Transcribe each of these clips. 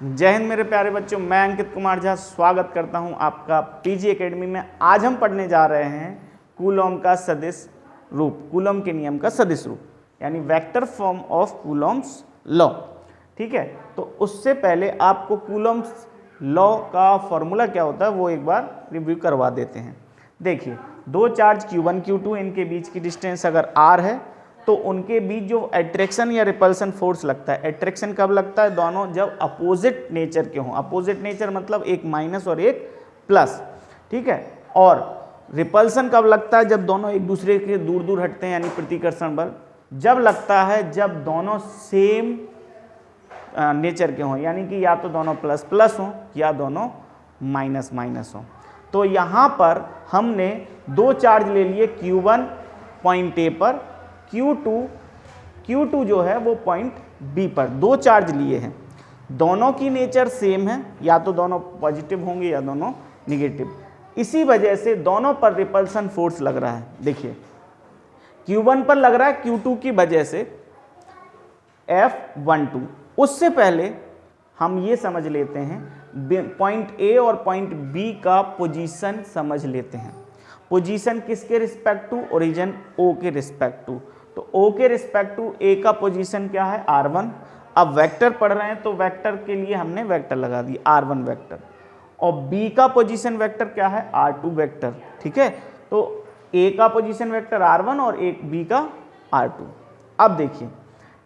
जय हिंद मेरे प्यारे बच्चों, मैं अंकित कुमार झा स्वागत करता हूं आपका पीजी एकेडमी में। आज हम पढ़ने जा रहे हैं कूलॉम का सदिश रूप, कूलॉम के नियम का सदिश रूप, यानी vector form of Coulomb's law. ठीक है, तो उससे पहले आपको कूलॉम्स लॉ का फॉर्मूला क्या होता है वो एक बार रिव्यू करवा देते हैं। देखिए, दो चार्ज Q1 Q2, इनके बीच की डिस्टेंस अगर r है तो उनके बीच जो अट्रैक्शन या रिपल्सन फोर्स लगता है, अट्रैक्शन कब लगता है? दोनों जब अपोजिट नेचर के हों। अपोजिट नेचर मतलब एक माइनस और एक प्लस, ठीक है। और रिपल्सन कब लगता है? जब दोनों एक दूसरे के दूर दूर हटते हैं, यानी प्रतिकर्षण बल जब लगता है जब दोनों सेम नेचर के हों, यानी कि या तो दोनों प्लस प्लस हों या दोनों माइनस माइनस हों। तो यहाँ पर हमने दो चार्ज ले लिए, Q1 पॉइंट ए पर, Q2 जो है वो पॉइंट बी पर, दो चार्ज लिए हैं। दोनों की नेचर सेम है, या तो दोनों पॉजिटिव होंगे या दोनों निगेटिव। इसी वजह से दोनों पर रिपल्सन फोर्स लग रहा है। देखिए, Q1 पर लग रहा है Q2 की वजह से F12। उससे पहले हम ये समझ लेते हैं, पॉइंट ए और पॉइंट बी का पोजीशन समझ लेते हैं। पोजीशन किसके रिस्पेक्ट टू? ओरिजिन O के रिस्पेक्ट टू। तो O के रिस्पेक्ट टू A का पोजीशन क्या है? R1। अब वेक्टर पढ़ रहे हैं तो वेक्टर के लिए हमने वेक्टर लगा दी R1 वेक्टर, और B का पोजीशन वेक्टर क्या है? R2 vector. ठीक है, तो A का पोजीशन वेक्टर R1 और एक B का R2। अब देखिए,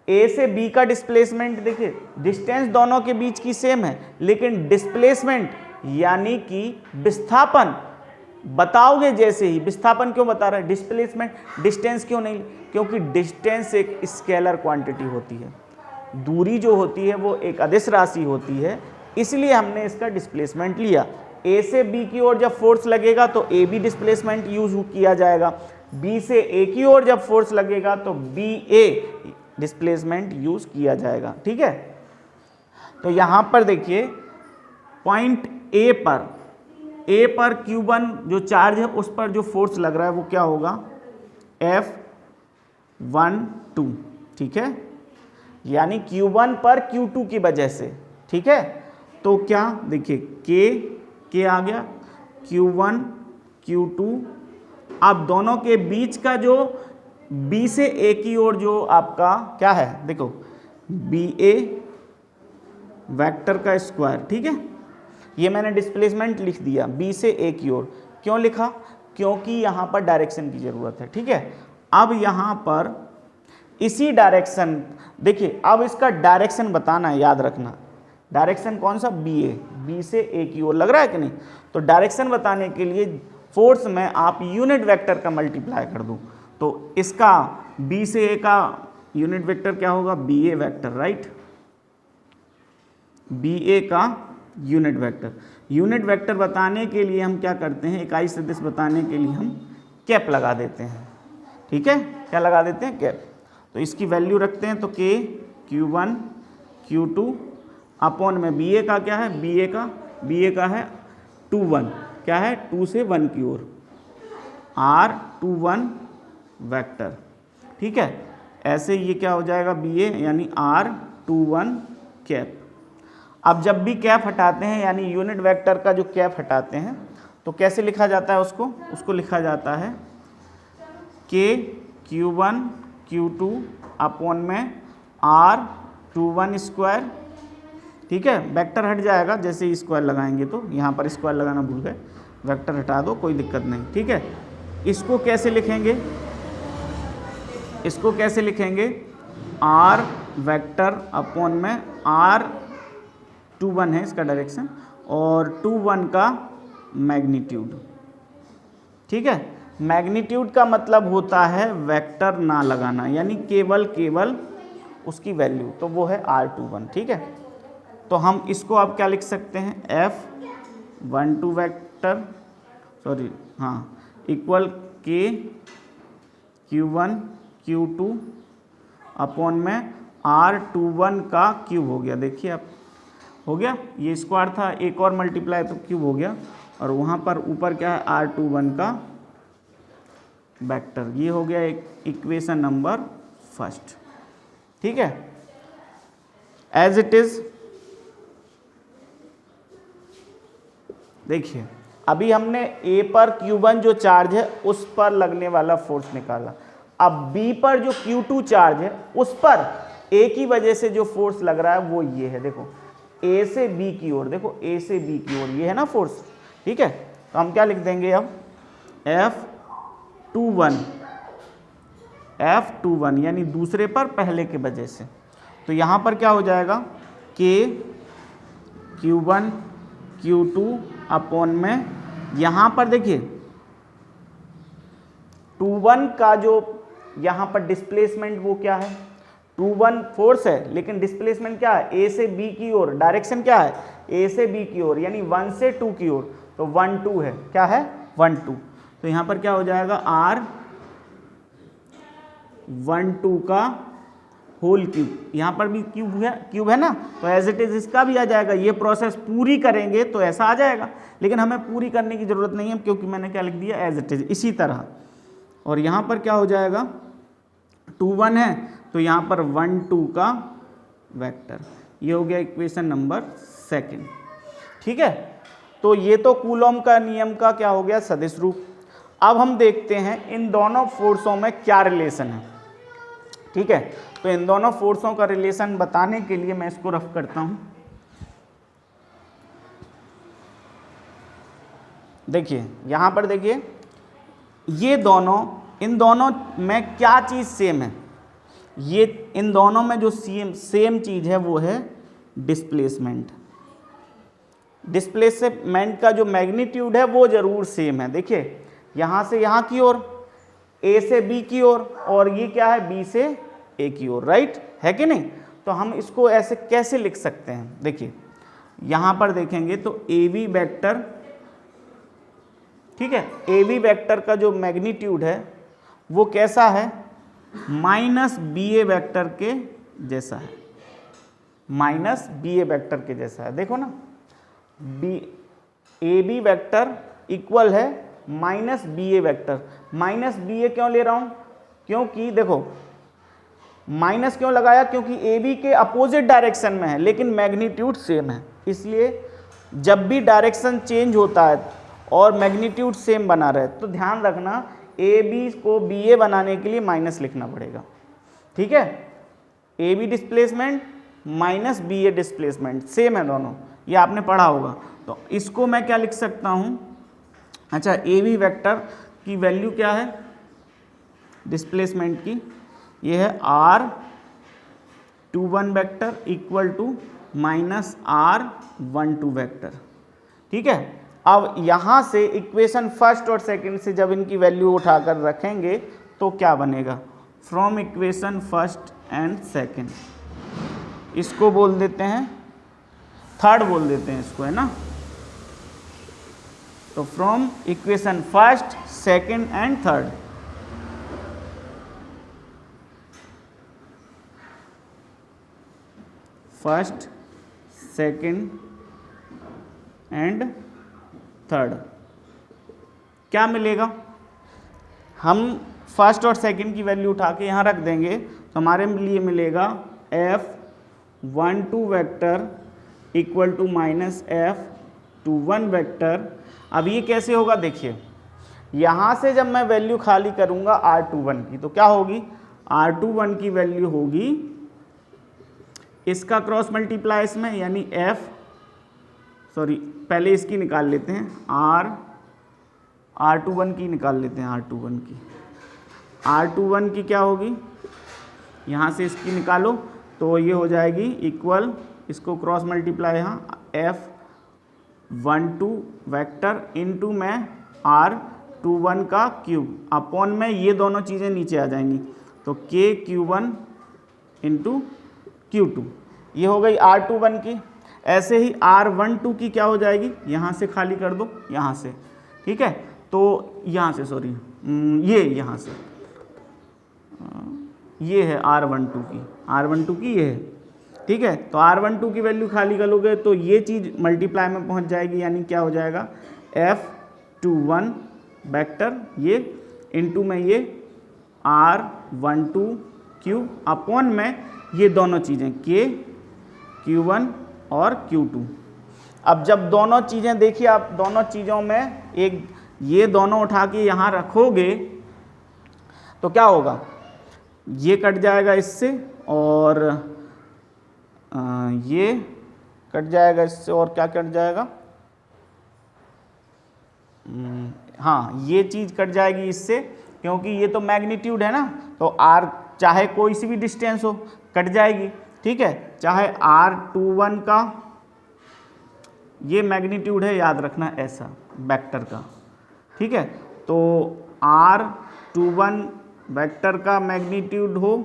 A से B का डिस्प्लेसमेंट, देखिए डिस्टेंस दोनों के बीच की सेम है, लेकिन डिस्प्लेसमेंट यानी कि विस्थापन बताओगे जैसे ही। विस्थापन क्यों बता रहा है? डिस्प्लेसमेंट, डिस्टेंस क्यों नहीं? क्योंकि डिस्टेंस एक स्केलर क्वांटिटी होती है, दूरी जो होती है वो एक अदिश राशि होती है, इसलिए हमने इसका डिस्प्लेसमेंट लिया। A से B की ओर जब फोर्स लगेगा तो A B डिस्प्लेसमेंट यूज किया जाएगा, B से A की ओर जब फोर्स लगेगा तो B A डिस्प्लेसमेंट यूज किया जाएगा। ठीक है, तो यहां पर देखिए, पॉइंट A पर Q1 जो चार्ज है उस पर जो फोर्स लग रहा है वो क्या होगा? F12। ठीक है, यानी Q1 पर Q2 की वजह से। ठीक है, तो क्या देखिए, K आ गया, Q1 Q2। अब दोनों के बीच का जो B से A की ओर जो आपका क्या है, देखो BA वेक्टर का स्क्वायर। ठीक है, ये मैंने डिस्प्लेसमेंट लिख दिया B से A की ओर। क्यों लिखा? क्योंकि यहाँ पर डायरेक्शन की ज़रूरत है। ठीक है, अब यहाँ पर इसी डायरेक्शन, देखिए अब इसका डायरेक्शन बताना है, याद रखना। डायरेक्शन कौन सा? B से A की ओर लग रहा है कि नहीं? तो डायरेक्शन बताने के लिए फोर्स में आप यूनिट वेक्टर का मल्टीप्लाई कर दो, तो इसका B से A का यूनिट वेक्टर क्या होगा? BA vector, right. BA का यूनिट वेक्टर। यूनिट वेक्टर बताने के लिए हम क्या करते हैं? इकाई सदिश बताने के लिए हम कैप लगा देते हैं। ठीक है, क्या लगा देते हैं? कैप। तो इसकी वैल्यू रखते हैं, तो K Q1 Q2 अपॉन में BA का क्या है? BA का है 2 1, क्या है? 2 से 1 की ओर R21 वेक्टर। ठीक है, ऐसे ये क्या हो जाएगा? BA यानी R21 कैप। अब जब भी कैप हटाते हैं, यानी यूनिट वेक्टर का जो कैप हटाते हैं, तो कैसे लिखा जाता है उसको लिखा जाता है K Q1 Q2 अपॉन में R21 स्क्वायर। ठीक है, वेक्टर हट जाएगा जैसे ही स्क्वायर लगाएंगे, तो यहाँ पर स्क्वायर लगाना भूल गए, वेक्टर हटा दो, कोई दिक्कत नहीं। ठीक है, इसको कैसे लिखेंगे? R वेक्टर अपॉन में R21 है इसका डायरेक्शन, और 21 का मैग्नीट्यूड। ठीक है, मैग्नीट्यूड का मतलब होता है वेक्टर ना लगाना, यानी केवल उसकी वैल्यू, तो वो है R21। ठीक है, तो हम इसको आप क्या लिख सकते हैं? F12 vector, equal K Q1 Q2 upon में R21 का क्यूब हो गया। देखिए आप, हो गया, ये स्क्वायर था, एक और मल्टीप्लाई तो क्यूब हो गया, और वहाँ पर ऊपर क्या है? R21 का वेक्टर। ये हो गया एक इक्वेशन नंबर फर्स्ट। ठीक है, एज इट इज देखिए अभी हमने A पर Q1 जो चार्ज है उस पर लगने वाला फोर्स निकाला, अब B पर जो Q2 चार्ज है उस पर A की वजह से जो फोर्स लग रहा है वो ये है, देखो A से B की ओर, देखो A से B की ओर ये है ना फोर्स, ठीक है। तो हम क्या लिख देंगे अब F21 यानी दूसरे पर पहले के वजह से। तो यहाँ पर क्या हो जाएगा K Q1 Q2 अपॉन में, यहाँ पर देखिए 21 का जो यहाँ पर डिस्प्लेसमेंट वो क्या है, 21 फोर्स है लेकिन डिस्प्लेसमेंट क्या है, A से B की ओर, डायरेक्शन क्या है A से B की ओर यानी 1 से 2 की ओर, तो 1 2 है, क्या है 1 2। तो यहाँ पर क्या हो जाएगा R12 का होल क्यूब, यहाँ पर भी क्यूब है ना, तो एज इट इज इसका भी आ जाएगा। ये प्रोसेस पूरी करेंगे तो ऐसा आ जाएगा, लेकिन हमें पूरी करने की जरूरत नहीं है क्योंकि मैंने क्या लिख दिया एज इट इज इसी तरह। और यहाँ पर क्या हो जाएगा 2 1 है तो यहाँ पर 1 2 का वेक्टर, ये हो गया इक्वेशन नंबर 2, ठीक है। तो ये तो कूलॉम का नियम का क्या हो गया सदिश रूप। अब हम देखते हैं इन दोनों फोर्सों में क्या रिलेशन है, ठीक है। तो इन दोनों फोर्सों का रिलेशन बताने के लिए मैं इसको रफ करता हूं। देखिए यहां पर देखिए ये दोनों, इन दोनों में क्या चीज सेम है, ये इन दोनों में जो सेम चीज है वो है डिस्प्लेसमेंट। डिस्प्लेसमेंट का जो मैग्नीट्यूड है वो जरूर सेम है। देखिए यहां से यहां की ओर, A से B की ओर, और ये क्या है B से A की ओर, राइट है कि नहीं। तो हम इसको ऐसे कैसे लिख सकते हैं, देखिए यहां पर देखेंगे तो AB वेक्टर, ठीक है, AB वेक्टर का जो मैग्नीट्यूड है वो कैसा है, -BA वेक्टर के जैसा है, -BA वेक्टर के जैसा है। देखो ना AB वेक्टर इक्वल है -BA वेक्टर। -BA क्यों ले रहा हूं, क्योंकि देखो माइनस क्यों लगाया, क्योंकि AB के अपोजिट डायरेक्शन में है लेकिन मैग्नीट्यूड सेम है, इसलिए जब भी डायरेक्शन चेंज होता है और मैग्नीट्यूड सेम बना रहे तो ध्यान रखना AB को BA बनाने के लिए माइनस लिखना पड़ेगा, ठीक है। AB displacement -BA displacement same है दोनों, ये आपने पढ़ा होगा। तो इसको मैं क्या लिख सकता हूं, अच्छा AB वेक्टर की वैल्यू क्या है डिस्प्लेसमेंट की, ये है R21 vector equal to -R12 vector, ठीक है। अब यहाँ से इक्वेशन फर्स्ट और सेकंड से जब इनकी वैल्यू उठाकर रखेंगे तो क्या बनेगा, from equation first and second, इसको बोल देते हैं थर्ड, बोल देते हैं इसको, है ना। तो from equation first second and third, first second and third क्या मिलेगा, हम फर्स्ट और सेकंड की वैल्यू उठा के यहाँ रख देंगे तो हमारे लिए मिलेगा F12 vector equal to -F21 vector. अब ये कैसे होगा, देखिए यहाँ से जब मैं वैल्यू खाली करूँगा R21 की तो क्या होगी, R21 की वैल्यू होगी इसका क्रॉस मल्टीप्लाई इसमें, यानी पहले इसकी निकाल लेते हैं, R21 की निकाल लेते हैं, R21 की क्या होगी, यहाँ से इसकी निकालो तो ये हो जाएगी इक्वल, इसको क्रॉस मल्टीप्लाई यहाँ F12 वेक्टर इनटू में R21 का क्यूब अपॉन में ये दोनों चीज़ें नीचे आ जाएंगी तो KQ1 इंटू Q2, ये हो गई R21 की। ऐसे ही R12 की क्या हो जाएगी, यहाँ से खाली कर दो, यहाँ से, ठीक है। तो यहाँ से ये यहाँ से ये है R12 की ये है, ठीक है। तो R12 की वैल्यू खाली करोगे तो ये चीज़ मल्टीप्लाई में पहुँच जाएगी, यानी क्या हो जाएगा F21 वेक्टर ये इनटू में ये R12 क्यूब अपॉन में ये दोनों चीज़ें KQ1 और Q2, अब जब दोनों चीज़ें देखिए, आप दोनों चीज़ों में एक ये दोनों उठा के यहाँ रखोगे तो क्या होगा, ये कट जाएगा इससे और ये कट जाएगा इससे, और क्या कट जाएगा, हाँ ये चीज़ कट जाएगी इससे, क्योंकि ये तो मैग्नीट्यूड है ना, तो r चाहे कोई सी भी डिस्टेंस हो कट जाएगी, ठीक है। चाहे r21 का ये मैग्नीट्यूड है, याद रखना ऐसा वेक्टर का, ठीक है। तो r21 वेक्टर का मैग्नीट्यूड हो,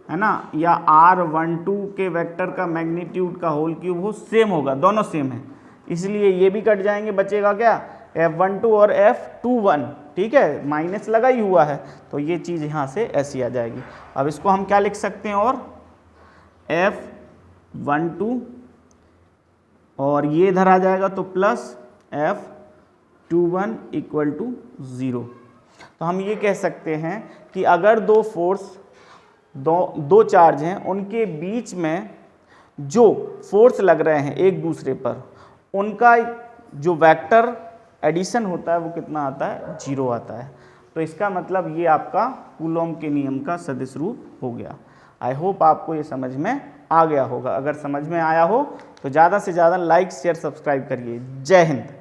है ना, या r12 के वेक्टर का मैग्नीट्यूड का होल क्यूब हो, सेम होगा, दोनों सेम है, इसलिए ये भी कट जाएंगे, बचेगा क्या, f12 और f21, ठीक है, माइनस लगा ही हुआ है, तो ये चीज़ यहाँ से ऐसी आ जाएगी। अब इसको हम क्या लिख सकते हैं, और f12 और ये इधर आ जाएगा तो प्लस f21 इक्वल टू 0। तो हम ये कह सकते हैं कि अगर दो फोर्स, दो चार्ज हैं, उनके बीच में जो फोर्स लग रहे हैं एक दूसरे पर, उनका जो वेक्टर एडिशन होता है वो कितना आता है, 0 आता है। तो इसका मतलब ये आपका कूलॉम के नियम का सदिश रूप हो गया। आई होप आपको ये समझ में आ गया होगा। अगर समझ में आया हो तो ज़्यादा से ज़्यादा लाइक शेयर सब्सक्राइब करिए। जय हिंद।